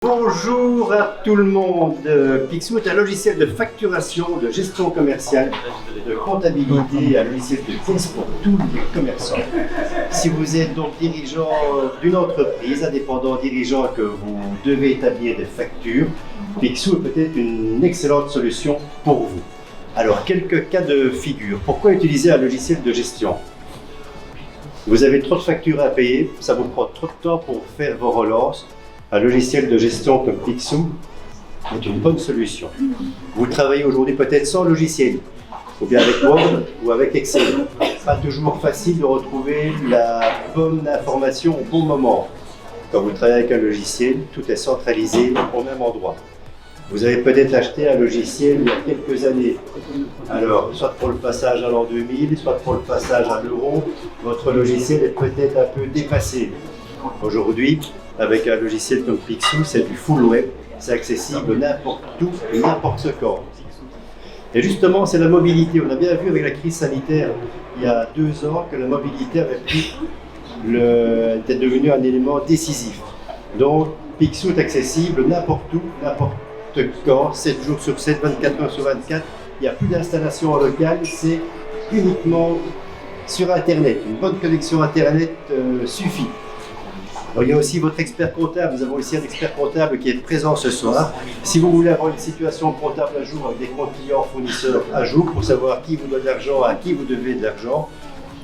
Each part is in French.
Bonjour à tout le monde. Pixou est un logiciel de facturation, de gestion commerciale, de comptabilité, un logiciel de pièces pour tous les commerçants. Si vous êtes donc dirigeant d'une entreprise, indépendant dirigeant que vous devez établir des factures, Pixou est peut-être une excellente solution pour vous. Alors, quelques cas de figure. Pourquoi utiliser un logiciel de gestion? Vous avez trop de factures à payer, ça vous prend trop de temps pour faire vos relances. Un logiciel de gestion comme Pixou est une bonne solution. Vous travaillez aujourd'hui peut-être sans logiciel, ou bien avec Word ou avec Excel. Pas toujours facile de retrouver la bonne information au bon moment. Quand vous travaillez avec un logiciel, tout est centralisé au même endroit. Vous avez peut-être acheté un logiciel il y a quelques années. Alors, soit pour le passage à l'an 2000, soit pour le passage à l'euro, votre logiciel est peut-être un peu dépassé. Aujourd'hui, avec un logiciel comme Pixou, c'est du full web, c'est accessible n'importe où et n'importe quand. Et justement, c'est la mobilité. On a bien vu avec la crise sanitaire il y a 2 ans que la mobilité était devenue un élément décisif. Donc, Pixou est accessible n'importe où, n'importe quand, 7 jours sur 7, 24 heures sur 24. Il n'y a plus d'installation en local, c'est uniquement sur Internet. Une bonne connexion Internet suffit. Alors, il y a aussi votre expert comptable. Nous avons ici un expert comptable qui est présent ce soir. Si vous voulez avoir une situation comptable à jour avec des comptes clients fournisseurs à jour pour savoir qui vous doit de l'argent, à qui vous devez de l'argent,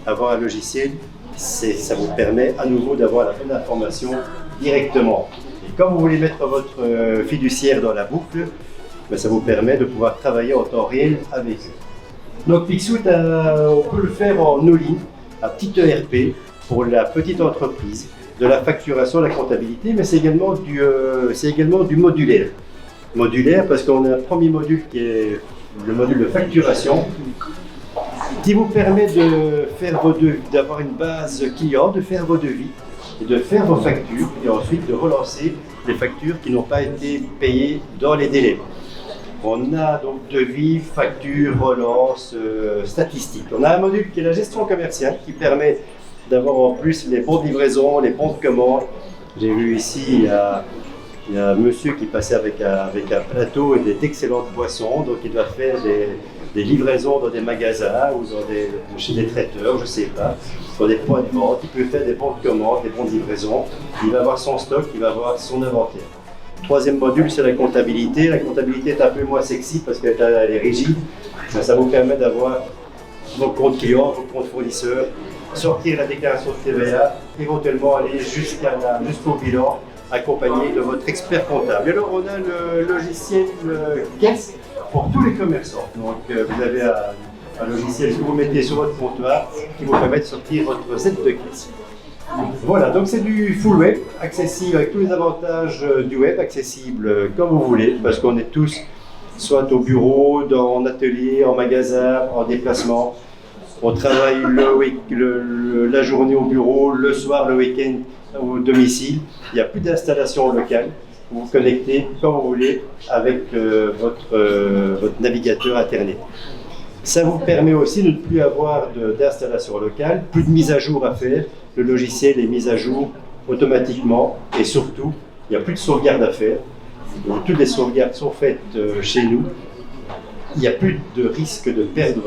avoir un logiciel, ça vous permet à nouveau d'avoir la bonne information directement. Et quand vous voulez mettre votre fiduciaire dans la boucle, ça vous permet de pouvoir travailler en temps réel avec eux. Donc Pixou, on peut le faire en no-ligne, un petit ERP pour la petite entreprise, de la facturation, de la comptabilité, mais c'est également du modulaire. Modulaire parce qu'on a un premier module qui est le module de facturation, qui vous permet de faire d'avoir une base client, de faire vos devis, et de faire vos factures, et ensuite de relancer les factures qui n'ont pas été payées dans les délais. On a donc devis, factures, relances, statistiques. On a un module qui est la gestion commerciale, qui permet d'avoir en plus les bons de livraison, les bons de commande. J'ai vu ici, il y a un monsieur qui passait avec un plateau et d'excellentes boissons, donc il doit faire des livraisons dans des magasins ou chez des traiteurs, je ne sais pas, sur des points de vente. Il peut faire des bons de commande, des bons de livraison. Il va avoir son stock, il va avoir son inventaire. Troisième module, c'est la comptabilité. La comptabilité est un peu moins sexy parce qu'elle est rigide. Ça vous permet d'avoir vos comptes clients, vos comptes fournisseurs, sortir la déclaration de TVA, éventuellement aller jusqu'au bilan, accompagné de votre expert comptable. Et alors on a le logiciel caisse pour tous les commerçants. Donc vous avez un logiciel que vous mettez sur votre comptoir qui vous permet de sortir votre set de caisse. Voilà, donc c'est du full web, accessible avec tous les avantages du web, accessible comme vous voulez, parce qu'on est tous soit au bureau, en atelier, en magasin, en déplacement. On travaille la journée au bureau, le soir, le week-end au domicile. Il n'y a plus d'installation locale. Vous vous connectez quand vous voulez avec votre navigateur Internet. Ça vous permet aussi de ne plus avoir d'installation locale, plus de mise à jour à faire. Le logiciel est mis à jour automatiquement et surtout, il n'y a plus de sauvegarde à faire. Donc, toutes les sauvegardes sont faites chez nous. Il n'y a plus de risque de perdre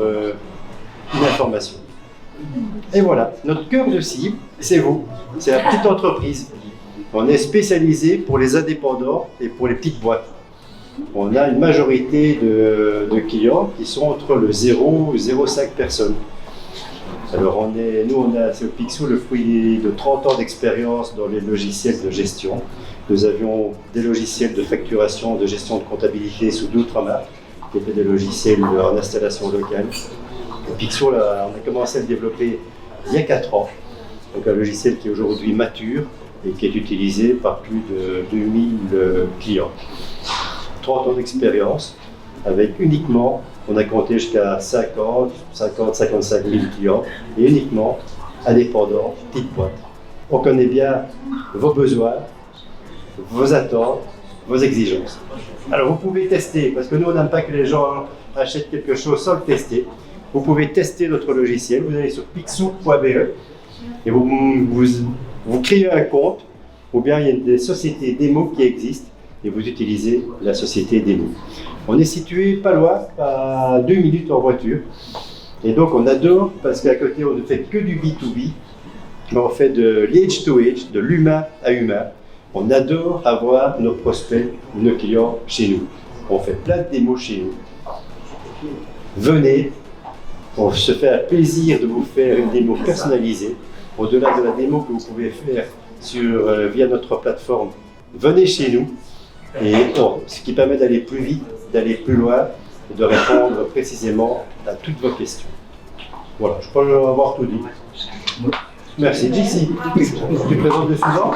une information. Et voilà, notre cœur de cible, c'est vous, c'est la petite entreprise. On est spécialisé pour les indépendants et pour les petites boîtes. On a une majorité de clients qui sont entre le 0 et 0,5 personnes. Alors on a sur Pixou le fruit de 30 ans d'expérience dans les logiciels de gestion. Nous avions des logiciels de facturation, de gestion de comptabilité sous d'autres marques, qui étaient des logiciels en installation locale. Pixou, on a commencé à le développer il y a 4 ans. Donc un logiciel qui est aujourd'hui mature et qui est utilisé par plus de 2000 clients. 30 ans d'expérience, avec uniquement, on a compté jusqu'à 55 000 clients, et uniquement indépendants, petites boîtes. On connaît bien vos besoins, vos attentes, vos exigences. Alors vous pouvez tester, parce que nous on n'aime pas que les gens achètent quelque chose sans le tester. Vous pouvez tester notre logiciel, vous allez sur pixou.be et vous créez un compte, ou bien il y a des sociétés démo qui existent et vous utilisez la société Demo. On est situé pas loin, à 2 minutes en voiture. Et donc on adore, parce qu'à côté on ne fait que du B2B, mais on fait de l'age to age, de l'humain à humain. On adore avoir nos prospects ou nos clients chez nous. On fait plein de démos chez nous. Venez, on se fait un plaisir de vous faire une démo personnalisée. Au-delà de la démo que vous pouvez faire via notre plateforme, venez chez nous. Et ce qui permet d'aller plus vite, d'aller plus loin, et de répondre précisément à toutes vos questions. Voilà, je crois avoir tout dit. Merci. Jixi, tu présentes le suivant?